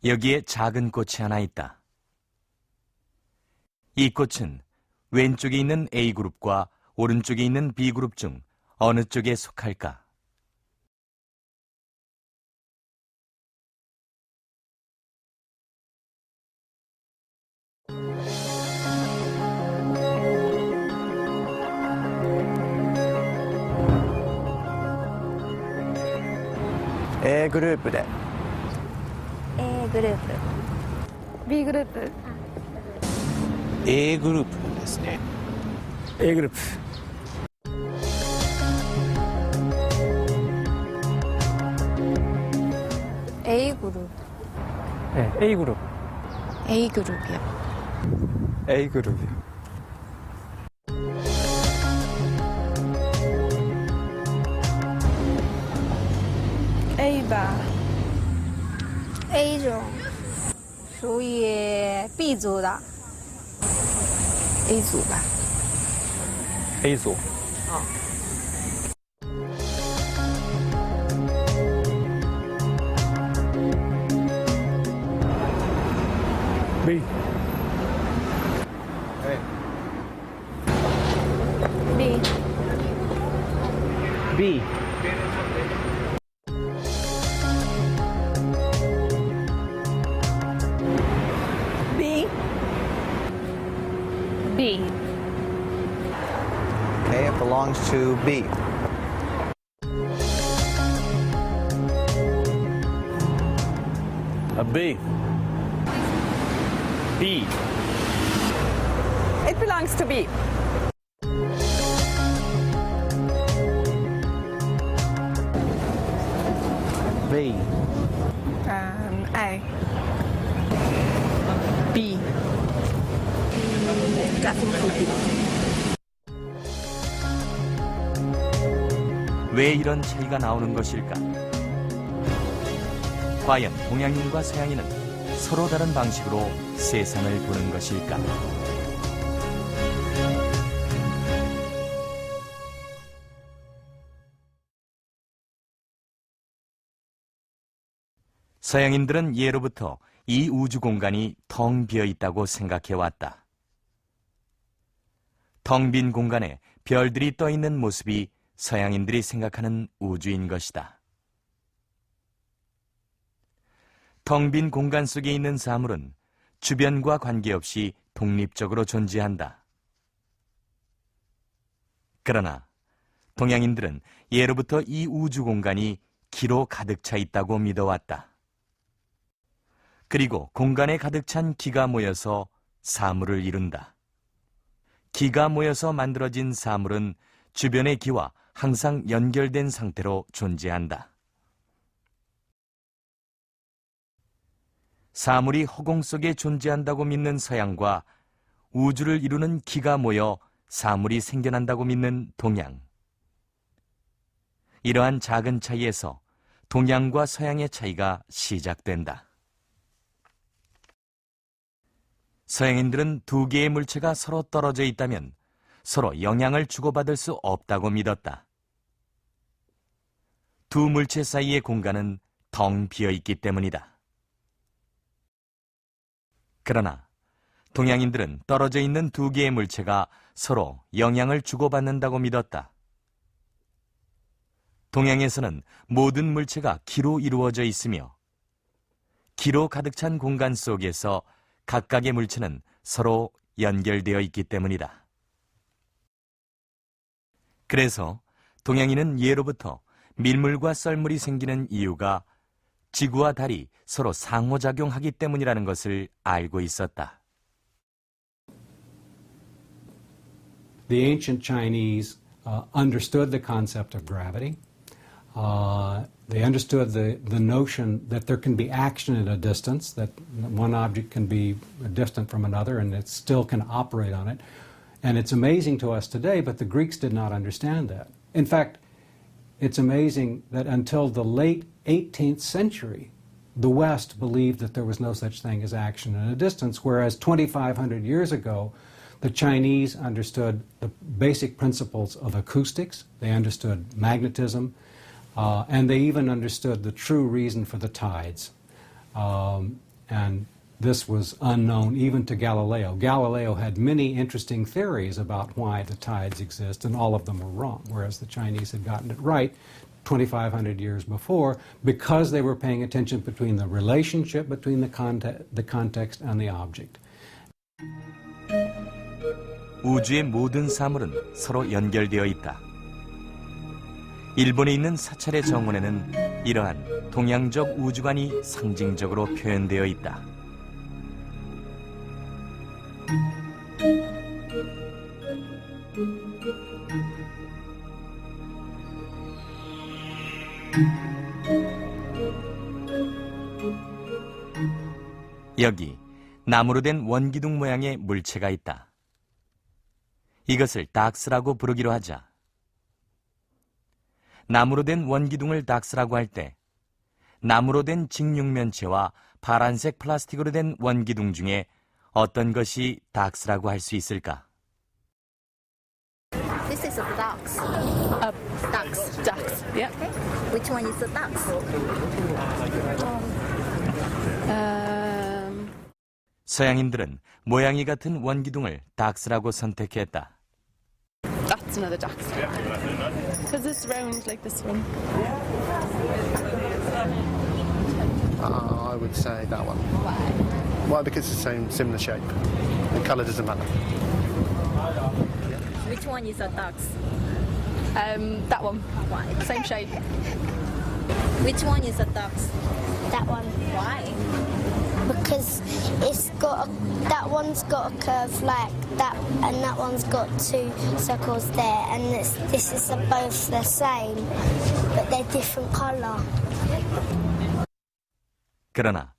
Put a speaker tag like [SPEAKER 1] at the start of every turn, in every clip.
[SPEAKER 1] 여기에 작은 꽃이 하나 있다. 이 꽃은 왼쪽에 있는 A그룹과 오른쪽에 있는 B그룹 중 어느 쪽에 속할까?
[SPEAKER 2] A グループで
[SPEAKER 3] A グループ
[SPEAKER 4] B グループ
[SPEAKER 5] A グループですね。
[SPEAKER 2] A グループ
[SPEAKER 3] A 그룹
[SPEAKER 2] 네, A 그룹
[SPEAKER 3] A 그룹이요.
[SPEAKER 2] A 그룹이요.
[SPEAKER 4] A 吧
[SPEAKER 3] A 种属于 B 组的 A 组吧。
[SPEAKER 2] A 组 B
[SPEAKER 4] B
[SPEAKER 2] B
[SPEAKER 4] B B
[SPEAKER 5] A belongs to B.
[SPEAKER 2] A B B
[SPEAKER 4] It belongs to B.
[SPEAKER 2] B
[SPEAKER 4] A B
[SPEAKER 1] 왜 이런 차이가 나오는 것일까? 과연 동양인과 서양인은 서로 다른 방식으로 세상을 보는 것일까? 서양인들은 예로부터 이 우주 공간이 텅 비어 있다고 생각해 왔다. 텅 빈 공간에 별들이 떠 있는 모습이 서양인들이 생각하는 우주인 것이다. 텅 빈 공간 속에 있는 사물은 주변과 관계없이 독립적으로 존재한다. 그러나 동양인들은 예로부터 이 우주 공간이 기로 가득 차 있다고 믿어왔다. 그리고 공간에 가득 찬 기가 모여서 사물을 이룬다. 기가 모여서 만들어진 사물은 주변의 기와 항상 연결된 상태로 존재한다. 사물이 허공 속에 존재한다고 믿는 서양과 우주를 이루는 기가 모여 사물이 생겨난다고 믿는 동양. 이러한 작은 차이에서 동양과 서양의 차이가 시작된다. 서양인들은 두 개의 물체가 서로 떨어져 있다면 서로 영향을 주고받을 수 없다고 믿었다. 두 물체 사이의 공간은 텅 비어 있기 때문이다. 그러나 동양인들은 떨어져 있는 두 개의 물체가 서로 영향을 주고받는다고 믿었다. 동양에서는 모든 물체가 기로 이루어져 있으며 기로 가득 찬 공간 속에서 각각의 물체는 서로 연결되어 있기 때문이다. 그래서 동양인은 예로부터 밀물과 썰물이 생기는 이유가 지구와 달이 서로 상호작용하기 때문이라는 것을 알고 있었다.
[SPEAKER 6] The ancient Chinese understood the concept of gravity. They understood the notion that there can be action at a distance, that one object can be distant from another and it still can operate on it. And it's amazing to us today, but the Greeks did not understand that. In fact, it's amazing that until the late 18th century, the West believed that there was no such thing as action at a distance, whereas 2,500 years ago, the Chinese understood the basic principles of acoustics, they understood magnetism, and they even understood the true reason for the tides. and this was unknown even to Galileo. Galileo had many interesting theories about why the tides exist, and all of them were wrong, whereas the Chinese had gotten it right 2,500 years before because they were paying attention between the relationship between the context and the object.
[SPEAKER 1] 우주의 모든 사물은 서로 연결되어 있다. 일본에 있는 사찰의 정원에는 이러한 동양적 우주관이 상징적으로 표현되어 있다. 여기 나무로 된 원기둥 모양의 물체가 있다. 이것을 닥스라고 부르기로 하자. 나무로 된 원기둥을 닥스라고 할 때 나무로 된 직육면체와 파란색 플라스틱으로 된 원기둥 중에 어떤 것이 닥스라고 할 수 있을까?
[SPEAKER 3] This is a ducks. Ducks.
[SPEAKER 4] Ducks. Yep.
[SPEAKER 3] Which one is the ducks?
[SPEAKER 1] 서양인들은 모양이 같은 원기둥을 닥스라고 선택했다.
[SPEAKER 4] That's another duck. Because it's round like this one.
[SPEAKER 5] I would say that one. Why? Because it's the same, similar shape. The colour doesn't matter.
[SPEAKER 3] Which one is the ducks?
[SPEAKER 4] That one.
[SPEAKER 3] Why?
[SPEAKER 4] Same shape.
[SPEAKER 3] Which one is the ducks?
[SPEAKER 7] That one,
[SPEAKER 3] Why?
[SPEAKER 7] because that one's got a curve like that, and that one's got two circles there, and this is both the same, but they're different colour.
[SPEAKER 1] 그러나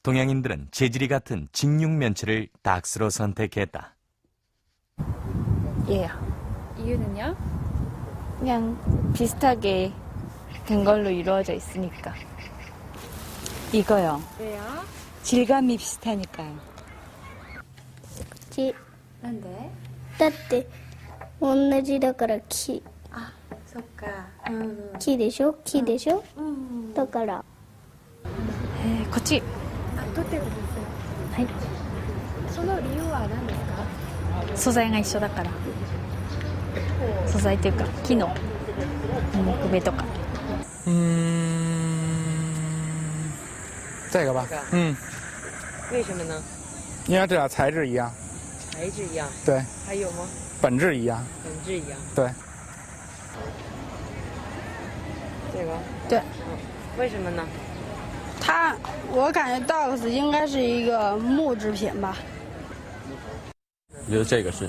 [SPEAKER 1] 동양인들은 재질이 같은 직육면체를 닥스로 선택했다.
[SPEAKER 8] 얘요.
[SPEAKER 4] 이유는요?
[SPEAKER 8] 그냥 비슷하게 된 걸로 이루어져 있으니까. 이거요.
[SPEAKER 4] 왜요?
[SPEAKER 8] 질감이 비슷하니까요.
[SPEAKER 3] なんで？
[SPEAKER 7] だって同じだから木
[SPEAKER 3] そっか。
[SPEAKER 7] 木でしょ木でしょ、だから
[SPEAKER 8] こっち。
[SPEAKER 3] 取ってください。はい。その理由は何ですか？
[SPEAKER 8] 素材が一緒だから。素材というか木の木目とか。
[SPEAKER 2] 这个吧，
[SPEAKER 9] 为什么呢？
[SPEAKER 2] 因为这俩材质一样，
[SPEAKER 9] 材质一样，
[SPEAKER 2] 对，
[SPEAKER 9] 还有吗？
[SPEAKER 2] 本质一样，
[SPEAKER 9] 本质一样。
[SPEAKER 2] 对。
[SPEAKER 9] 这个？
[SPEAKER 4] 对。
[SPEAKER 9] 为什么呢？
[SPEAKER 4] 我感觉 dogs 应该是一个木制品吧。
[SPEAKER 10] 我觉得这个是。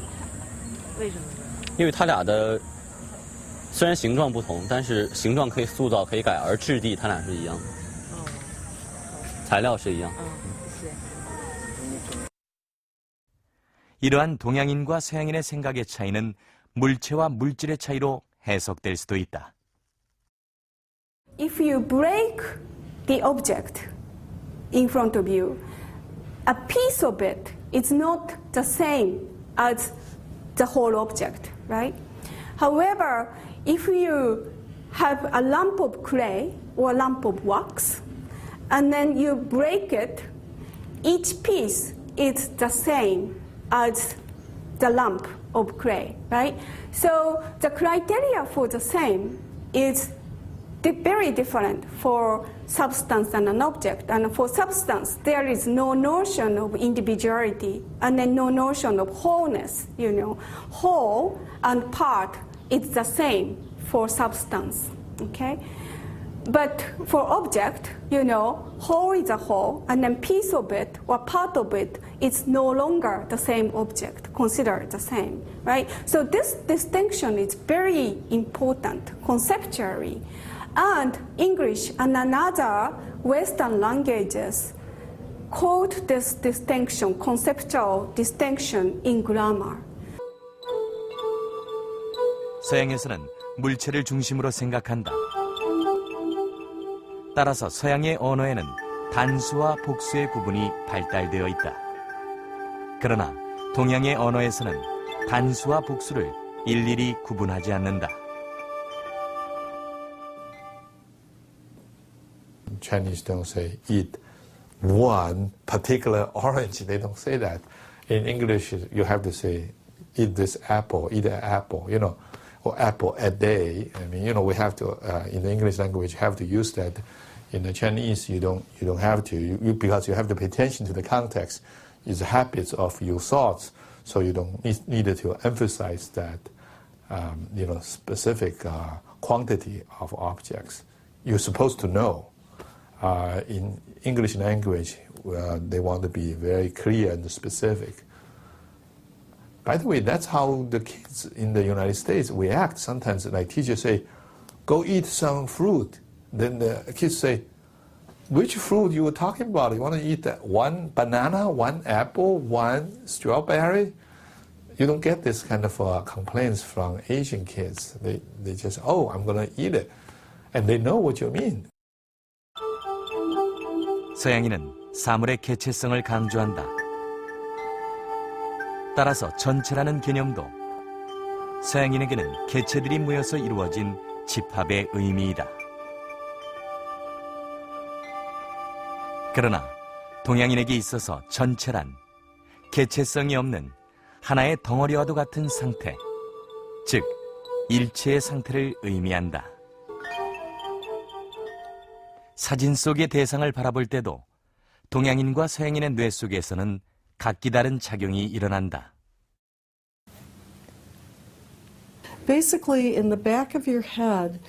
[SPEAKER 9] 为什么？
[SPEAKER 10] 因为它俩的虽然形状不同，但是形状可以塑造、可以改，而质地它俩是一样的。材料是一样。
[SPEAKER 1] 이러한 동양인과 서양인의 생각의 차이는 물체와 물질의 차이로 해석될 수도 있다.
[SPEAKER 11] If you break the object in front of you, a piece of it is not the same as the whole object, right? However, if you have a lump of clay or a lump of wax, and then you break it, each piece is the same as the lump of clay, right? So the criteria for the same is very different for substance and an object. And for substance, there is no notion of individuality and then no notion of wholeness, you know. Whole and part is the same for substance, okay? But for object, you know, whole is a whole, and then piece of it or part of it is no longer the same object, considered the same, right? So this distinction is very important conceptually. And English and another Western languages quote this distinction, conceptual distinction in grammar.
[SPEAKER 1] 서양에서는 물체를 중심으로 생각한다. 따라서 서양의 언어에는 단수와 복수의 구분이 발달되어 있다. 그러나 동양의 언어에서는 단수와 복수를 일일이 구분하지 않는다.
[SPEAKER 12] Chinese don't say eat one particular orange. They don't say that. In English, you have to say, eat this apple, eat an apple, or apple a day. I mean, we have to, in the English language, have to use that. In the Chinese, you don't have to, because you have to pay attention to the context. It's habits of your thoughts, so you don't need to emphasize that, specific quantity of objects. You're supposed to know. In English language, they want to be very clear and specific. By the way, that's how the kids in the United States react. Sometimes, like teachers say, go eat some fruit. Then the kids say, which fruit you were talking about? You want to eat one banana, one apple, one strawberry? You don't get this kind of complaints from Asian kids. They just, I'm going to eat it. And they know what you mean.
[SPEAKER 1] 서양인은 사물의 개체성을 강조한다. 따라서 전체라는 개념도 서양인에게는 개체들이 모여서 이루어진 집합의 의미이다. 그러나 동양인에게 있어서 전체란 개체성이 없는 하나의 덩어리와도 같은 상태, 즉 일체의 상태를 의미한다. 사진 속의 대상을 바라볼 때도 동양인과 서양인의 뇌 속에서는 각기 다른 작용이 일어난다.
[SPEAKER 13] Basically, in the back of your head,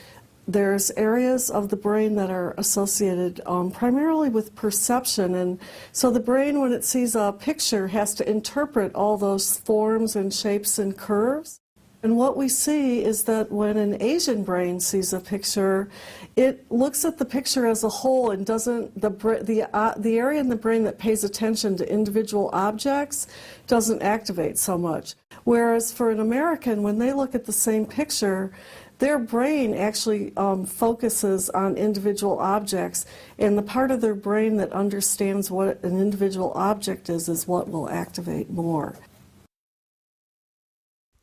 [SPEAKER 13] there's areas of the brain that are associated primarily with perception. And so the brain, when it sees a picture, has to interpret all those forms and shapes and curves. And what we see is that when an Asian brain sees a picture, it looks at the picture as a whole and doesn't, the area in the brain that pays attention to individual objects doesn't activate so much. Whereas for an American, when they look at the same picture, their brain actually focuses on individual objects, and the part of their brain that understands what an individual object is what will activate more.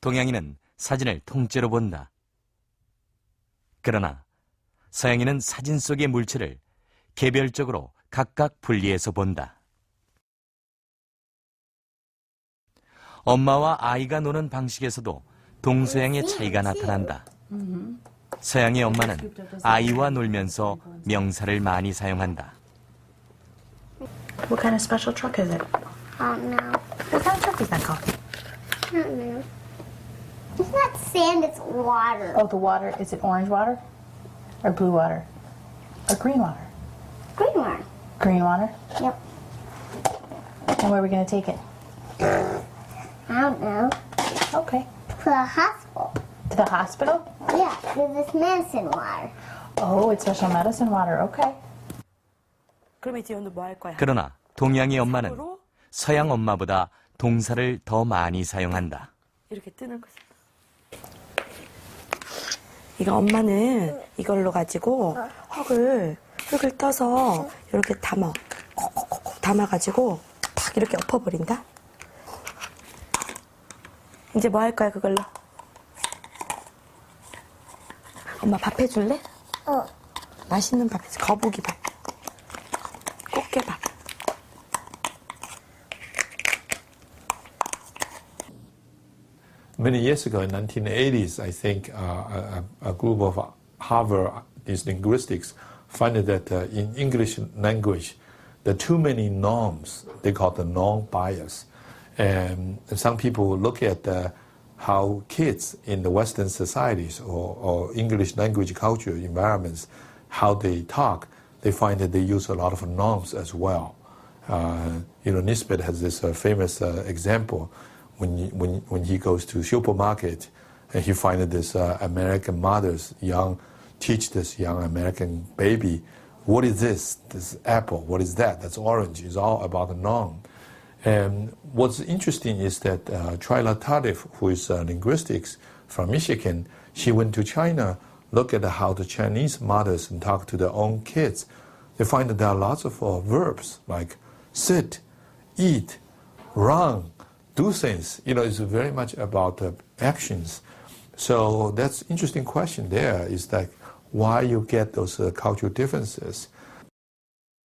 [SPEAKER 1] 동양인은 사진을 통째로 본다. 그러나 서양인은 사진 속의 물체를 개별적으로 각각 분리해서 본다. 엄마와 아이가 노는 방식에서도 동서양의 차이가 나타난다. 서양의 엄마는 아이와 놀면서 명사를 많이 사용한다.
[SPEAKER 14] What kind of special truck is it?
[SPEAKER 7] I don't know.
[SPEAKER 14] What kind of truck is that called?
[SPEAKER 7] I don't know. It's not sand, it's water.
[SPEAKER 14] Oh, the water, is it orange water? Or blue water? Or green water?
[SPEAKER 7] Green water.
[SPEAKER 14] Green water?
[SPEAKER 7] Yep.
[SPEAKER 14] And where are we going to take it?
[SPEAKER 7] I don't know.
[SPEAKER 14] Okay.
[SPEAKER 7] To the hospital.
[SPEAKER 14] To the hospital?
[SPEAKER 7] Yeah, there's this medicine water.
[SPEAKER 14] Oh, it's special medicine water. Okay.
[SPEAKER 9] 그럼 이제 오늘 뭐 할 거야?
[SPEAKER 1] 그러나 동양의 엄마는 서양 엄마보다 동사를 더 많이 사용한다.
[SPEAKER 9] 이렇게 뜨는 거죠. 이거 엄마는 이걸로 가지고 흙을 떠서 이렇게 콕콕콕 담아가지고 탁 이렇게 엎어버린다. 이제 뭐 할 거야 그걸로? 엄마 밥 해줄래? 맛있는 밥 해줘. 거북이 밥. 꽃게밥.
[SPEAKER 12] Many years ago, in 1980s, I think a group of Harvard linguistics found that in English language, there are too many norms. They call the norm bias. And some people look at how kids in the Western societies or English language culture environments, how they talk, they find that they use a lot of norms as well. Nisbet has this famous example when he goes to supermarket and he finds this American mothers teach this young American baby, what is this apple, what is that, that's orange, it's all about the norm. And what's interesting is that Twyla Tardif, who is linguistics from Michigan, she went to China, look at how the Chinese mothers talk to their own kids. They find that there are lots of verbs like sit, eat, run, do things. It's very much about actions. So that's interesting question there is like why you get those cultural differences.